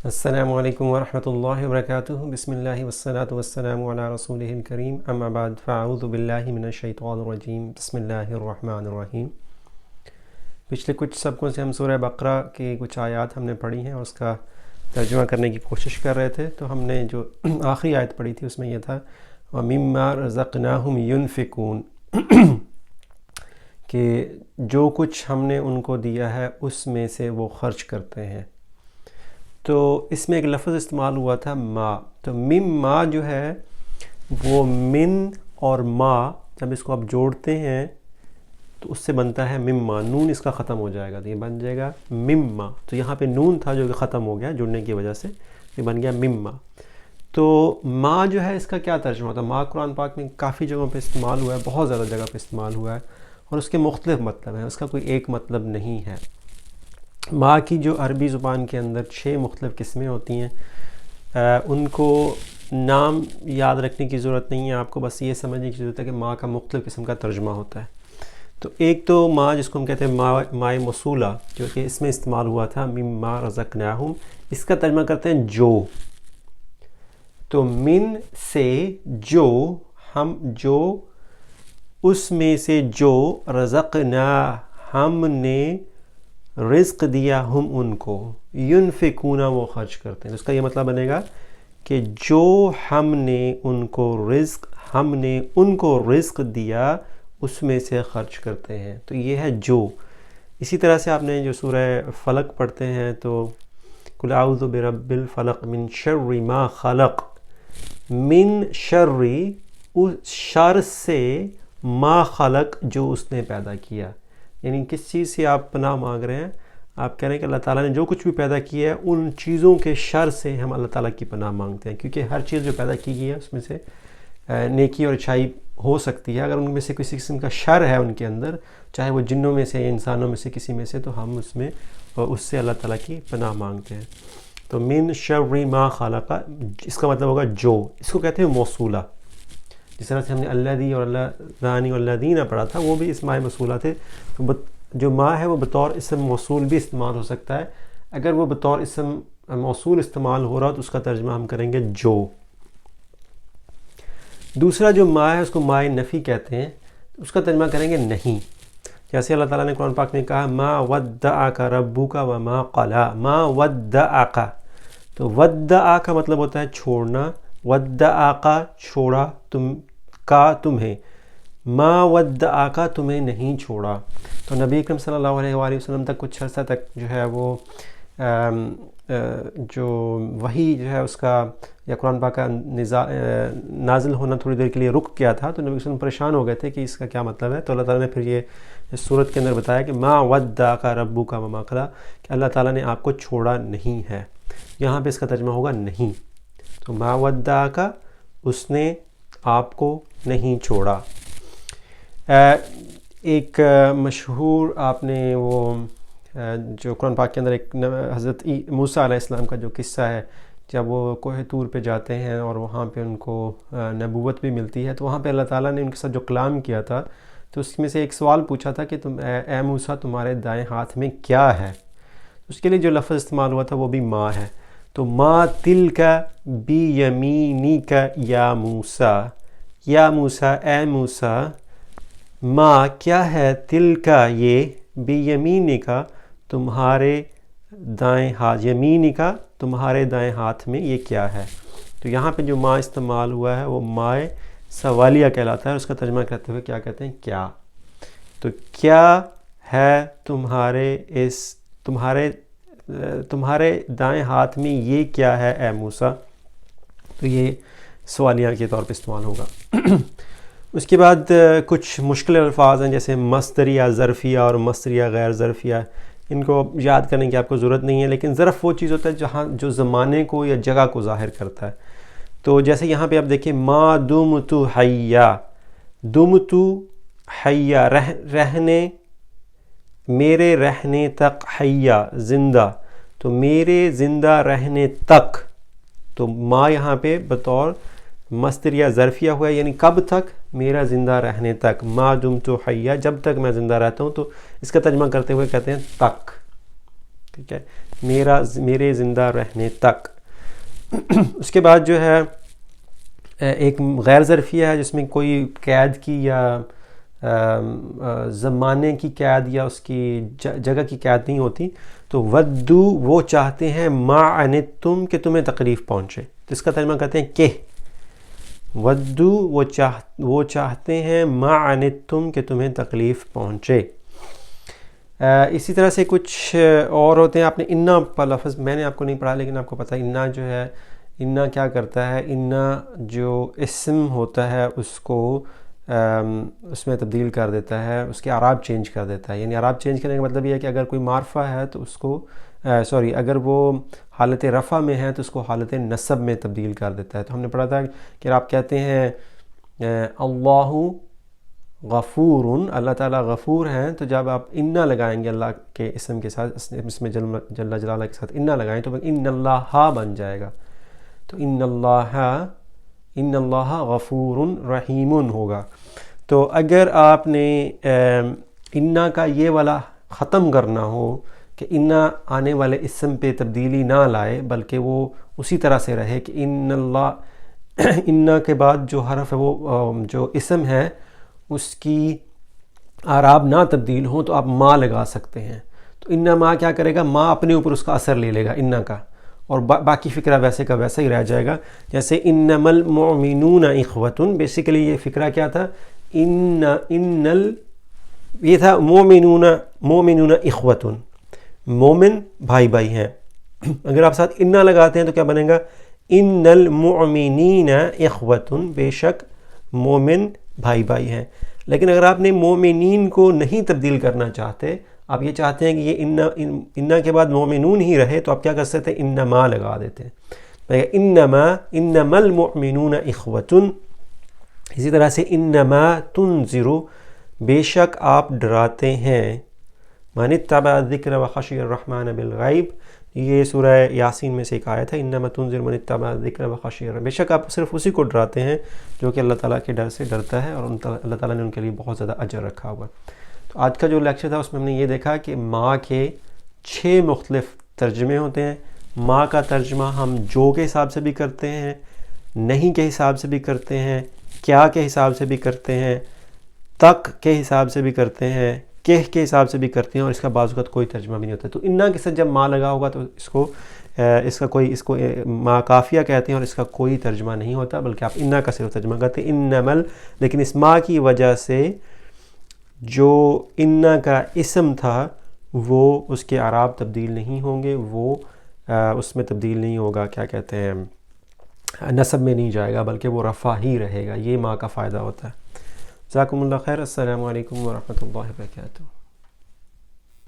السلام علیکم ورحمۃ اللہ وبرکاتہ۔ بسم اللہ والصلاة والسلام علی رسولہ الکریم، اما بعد فاعوذ باللہ من الشیطان الرجیم، بسم اللہ الرحمن الرحیم۔ پچھلے کچھ سبقوں سے ہم سورہ بقرہ کی کچھ آیات ہم نے پڑھی ہیں اور اس کا ترجمہ کرنے کی کوشش کر رہے تھے۔ تو ہم نے جو آخری آیت پڑھی تھی اس میں یہ تھا وَمِمَّا رَزَقْنَاهُمْ يُنْفِقُونَ، کہ جو کچھ ہم نے ان کو دیا ہے اس میں سے وہ خرچ کرتے ہیں۔ تو اس میں ایک لفظ استعمال ہوا تھا ما، تو مما جو ہے وہ من اور ما جب اس کو آپ جوڑتے ہیں تو اس سے بنتا ہے مما، نون اس کا ختم ہو جائے گا تو یہ بن جائے گا مما۔ تو یہاں پہ نون تھا جو کہ ختم ہو گیا جڑنے کی وجہ سے، یہ بن گیا مما۔ تو ما جو ہے اس کا کیا ترجمہ ہوتا ہے؟ ما قرآن پاک میں کافی جگہوں پہ استعمال ہوا ہے، بہت زیادہ جگہ پہ استعمال ہوا ہے اور اس کے مختلف مطلب ہیں، اس کا کوئی ایک مطلب نہیں ہے۔ ماں کی جو عربی زبان کے اندر 6 مختلف قسمیں ہوتی ہیں، ان کو نام یاد رکھنے کی ضرورت نہیں ہے، آپ کو بس یہ سمجھنے کی ضرورت ہے کہ ماں کا مختلف قسم کا ترجمہ ہوتا ہے۔ تو ایک تو ماں جس کو ہم کہتے ہیں مائے موصولہ، جو کہ اس میں استعمال ہوا تھا مما رزقناہم، اس کا ترجمہ کرتے ہیں جو۔ تو من سے جو، ہم جو، اس میں سے جو، رزقنا ہم نے رزق دیا ہم ان کو، ینفقون وہ خرچ کرتے ہیں۔ اس کا یہ مطلب بنے گا کہ جو ہم نے ان کو رزق دیا اس میں سے خرچ کرتے ہیں، تو یہ ہے جو۔ اسی طرح سے آپ نے جو سورہ فلق پڑھتے ہیں تو قل اعوذ برب الفلق من شر ما خلق، من شر، اس شر سے، ما خلق جو اس نے پیدا کیا، یعنی کس چیز سے آپ پناہ مانگ رہے ہیں؟ آپ کہہ رہے ہیں کہ اللہ تعالیٰ نے جو کچھ بھی پیدا کیا ہے ان چیزوں کے شر سے ہم اللہ تعالیٰ کی پناہ مانگتے ہیں، کیونکہ ہر چیز جو پیدا کی گئی ہے اس میں سے نیکی اور اچھائی ہو سکتی ہے۔ اگر ان میں سے کسی قسم کا شر ہے ان کے اندر، چاہے وہ جنوں میں سے یا انسانوں میں سے کسی میں سے، تو ہم اس سے اللہ تعالیٰ کی پناہ مانگتے ہیں۔ تو من شر ما خلق، اس کا مطلب ہوگا جو، اس کو کہتے ہیں موصولہ۔ جس طرح سے ہم نے الذی اور اللذانی اور الذین پڑھا تھا، وہ بھی اسماء موصولہ تھے۔ تو جو ما ہے وہ بطور اسم موصول بھی استعمال ہو سکتا ہے۔ اگر وہ بطور اسم موصول استعمال ہو رہا تو اس کا ترجمہ ہم کریں گے جو۔ دوسرا جو ما ہے اس کو مائے نفی کہتے ہیں، اس کا ترجمہ کریں گے نہیں۔ جیسے اللہ تعالیٰ نے قرآن پاک میں کہا ما ودعک ربک وما قلی، ما ودعک، تو ودع کا مطلب ہوتا ہے چھوڑنا، ودعک چھوڑا، تمہیں، ما ودعک تمہیں نہیں چھوڑا۔ تو نبی اکرم صلی اللہ علیہ وآلہ وسلم تک کچھ عرصہ تک جو ہے وہ جو وحی جو ہے اس کا یا قرآن پاک کا نازل ہونا تھوڑی دیر کے لیے رک گیا تھا، تو نبی صلی اللہ علیہ وسلم پریشان ہو گئے تھے کہ اس کا کیا مطلب ہے۔ تو اللہ تعالیٰ نے پھر یہ اس صورت کے اندر بتایا کہ ما ودعک ربک وما قلی، کہ اللہ تعالیٰ نے آپ کو چھوڑا نہیں ہے۔ یہاں پہ اس کا ترجمہ ہوگا نہیں۔ تو ما ودعک، اس نے آپ کو نہیں چھوڑا۔ ایک مشہور آپ نے وہ جو قرآن پاک کے اندر ایک حضرت موسیٰ علیہ السلام کا جو قصہ ہے، جب وہ کوہ طور پہ جاتے ہیں اور وہاں پہ ان کو نبوت بھی ملتی ہے، تو وہاں پہ اللہ تعالیٰ نے ان کے ساتھ جو کلام کیا تھا تو اس میں سے ایک سوال پوچھا تھا کہ اے موسیٰ تمہارے دائیں ہاتھ میں کیا ہے؟ اس کے لیے جو لفظ استعمال ہوا تھا وہ بھی ماں ہے۔ تو ما تلک بیمینک یا موسیٰ، یا موسیٰ، اے موسیٰ، ما کیا ہے، تلکا یہ، بیمینکا تمہارے دائیں ہاتھ، یمینکا تمہارے دائیں ہاتھ میں یہ کیا ہے؟ تو یہاں پہ جو ما استعمال ہوا ہے وہ مائے سوالیہ کہلاتا ہے، اس کا ترجمہ کرتے ہوئے کیا کہتے ہیں؟ کیا۔ تو کیا ہے تمہارے دائیں ہاتھ میں یہ کیا ہے اے موسیٰ؟ تو یہ سوالیہ کے طور پہ استعمال ہوگا۔ اس کے بعد کچھ مشکل الفاظ ہیں جیسے مصدریہ ظرفیہ اور مصدریہ غیر ظرفیہ، ان کو یاد کرنے کی آپ کو ضرورت نہیں ہے، لیکن ظرف وہ چیز ہوتا ہے جو زمانے کو یا جگہ کو ظاہر کرتا ہے۔ تو جیسے یہاں پہ آپ دیکھیں ما دمت حیا، دمت حیا، رہنے، میرے رہنے تک، حیا زندہ، تو میرے زندہ رہنے تک۔ تو ما یہاں پہ بطور مصدریہ ظرفیہ ہوا ہے، یعنی کب تک؟ میرا زندہ رہنے تک، ما دمت حیا، جب تک میں زندہ رہتا ہوں۔ تو اس کا ترجمہ کرتے ہوئے کہتے ہیں تک، ٹھیک ہے، میرے زندہ رہنے تک۔ اس کے بعد جو ہے ایک غیر ظرفیہ ہے جس میں کوئی قید کی یا زمانے کی قید یا اس کی جگہ کی قید نہیں ہوتی، تو ودو وہ چاہتے ہیں ما عنتم کہ تمہیں تکلیف پہنچے، تو اس کا ترجمہ کہتے ہیں کہ ودو وہ چاہتے ہیں ما عنتم کہ تمہیں تکلیف پہنچے۔ اسی طرح سے کچھ اور ہوتے ہیں، آپ نے انا کا لفظ میں نے آپ کو نہیں پڑھا لیکن آپ کو پتہ ہے انا جو ہے، انا کیا کرتا ہے، انا جو اسم ہوتا ہے اس کو اس میں تبدیل کر دیتا ہے، اس کے اعراب چینج کر دیتا ہے۔ یعنی اعراب چینج کرنے کا مطلب یہ ہے کہ اگر کوئی معرفہ ہے تو اس کو اگر وہ حالت رفع میں ہے تو اس کو حالت نصب میں تبدیل کر دیتا ہے۔ تو ہم نے پڑھا تھا کہ آپ کہتے ہیں اللہ غفور، اللہ تعالیٰ غفور ہیں، تو جب آپ انا لگائیں گے اللہ کے اسم کے ساتھ، اسم جل جلالہ کے ساتھ انا لگائیں تو ان اللہ بن جائے گا، تو ان اللہ غفور رحیم ہوگا۔ تو اگر آپ نے انا کا یہ والا ختم کرنا ہو کہ انا آنے والے اسم پہ تبدیلی نہ لائے بلکہ وہ اسی طرح سے رہے کہ ان اللہ انا کے بعد جو حرف ہے وہ جو اسم ہے اس کی اعراب نہ تبدیل ہوں تو آپ ما لگا سکتے ہیں۔ تو انا ما کیا کرے گا، ما اپنے اوپر اس کا اثر لے لے گا انا کا، اور باقی فقرہ ویسے کا ویسا ہی رہ جائے گا۔ جیسے انما المؤمنون اخوۃ، بیسیکلی یہ فقرہ کیا تھا، یہ تھا مومنون اخوۃ، مومن بھائی بھائی ہیں۔ اگر آپ ساتھ انا لگاتے ہیں تو کیا بنے گا، ان المؤمنین اخوۃ، بے شک مومن بھائی بھائی ہیں۔ لیکن اگر آپ نے مومنین کو نہیں تبدیل کرنا چاہتے، آپ یہ چاہتے ہیں کہ یہ انا کے بعد مومنون ہی رہے، تو آپ کیا کر سکتے ہیں، انما لگا دیتے ہیں، انما المؤمنون اخوۃ۔ اسی طرح سے انما تنذر، بے شک آپ ڈراتے ہیں، من اتبع الذکر وخشی الرحمن بالغیب، یہ سورہ یاسین میں سے ایک آیت ہے، انما تنذر من اتبع الذکر وخشی الرحمن، بے شک آپ صرف اسی کو ڈراتے ہیں جو کہ اللہ تعالیٰ کے ڈر سے ڈرتا ہے، اور اللہ تعالیٰ نے ان کے لیے بہت زیادہ اجر رکھا ہوا ہے۔ تو آج کا جو لیکچر تھا اس میں ہم نے یہ دیکھا کہ ماں کے 6 مختلف ترجمے ہوتے ہیں۔ ماں کا ترجمہ ہم جو کے حساب سے بھی کرتے ہیں، نہیں کے حساب سے بھی کرتے ہیں، کیا کے حساب سے بھی کرتے ہیں، تک کے حساب سے بھی کرتے ہیں، کہ کے حساب سے بھی کرتے ہیں، اور اس کا بعض اوقات کوئی ترجمہ بھی نہیں ہوتا۔ تو انا کے ساتھ جب ماں لگا ہوگا تو اس کو ماں کافیہ کہتے ہیں، اور اس کا کوئی ترجمہ نہیں ہوتا بلکہ آپ انا کا صرف ترجمہ کرتے ہیں، انمل۔ لیکن اس ماں کی وجہ سے جو انا کا اسم تھا وہ اس کے اعراب تبدیل نہیں ہوں گے، وہ اس میں تبدیل نہیں ہوگا، کیا کہتے ہیں، نصب میں نہیں جائے گا بلکہ وہ رفع ہی رہے گا۔ یہ ماں کا فائدہ ہوتا ہے۔ جزاکم اللہ خیر۔ السلام علیکم ورحمۃ اللہ وبرکاتہ۔